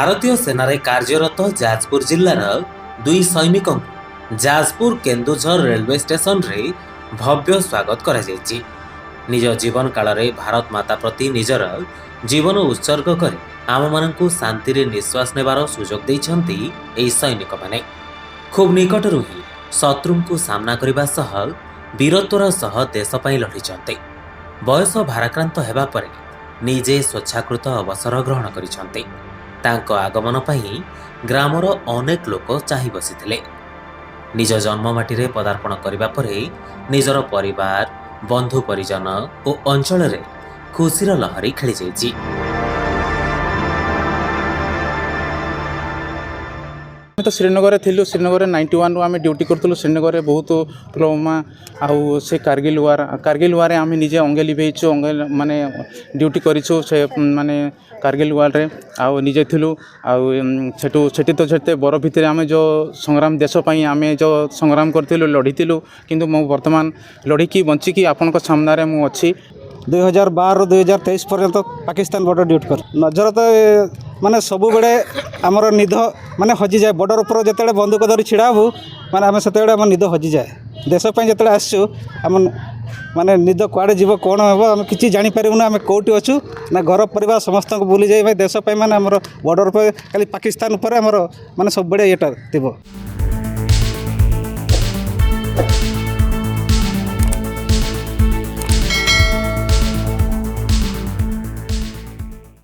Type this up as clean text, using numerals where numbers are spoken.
भारतीय सेनारे कार्यरत जाजपुर जिल्लार दुई सैनिक जाजपुर केन्दुझर रेलवे स्टेशन रे भव्य स्वागत करा जायछि। निज जीवन काल रे भारत माता प्रति निजर जीवन उत्सर्ग कर आम मानकु शांति रे निश्वास नेबार सुजोग दैछन्ति एई सैनिक माने। खूब निकटरू ही शत्रुंकु सामना करिबा सह वीरत्वर सह देश पई लढिछन्ति। बयस भाराक्रांत हेबा परे निजे स्वेच्छाकृत अवसर ग्रहण करिछन्ति। तांको आगमन पई ग्रामर अनेक लोक चाहि बसिथिले। निज जन्ममाटी रे पदार्पण करिबा परे निजर परिवार बंधु परिजन और अंचल रे खुशीर लहरी खेली जाइछि। तो श्रीनगर थिलु श्रीनगर 91 रू आम ड्यूटी करतलु। श्रीनगर बहुत प्रोमा आउ से कारगिल वार आम निजे अंगे लिभेइछु अंगे माने ड्यूटी करिछु से माने कारगिल वार रे आउ निजे थिलु आउ सेठी तो सेते बर भितर आम जो संग्राम देश पई आम जो संग्राम करथिलु लढिथिलु किंतु मो वर्तमान लढिकी बंचिकी आपनक सामना रे मु अछि। 2012 ରୁ 2023 पर्यंत पाकिस्तान बॉर्डर ड्यूटी कर नजर तो माने सब बेले आमर निध माने हजि जाए। बॉर्डर ऊपर जिते बंदूक धरी छिड़ा हबू माने आम से आम निद हजि जाए। देश जिते आसचु आम माने निद कुआड़े जीव कौन हम आम कि जापर आम कौटी अच्छु ना घर परिवार समस्त बुली जाए। भाई देश माने आमर बॉर्डर पर खाली पाकिस्तान उपर आमर माने सब बड़े ये थी।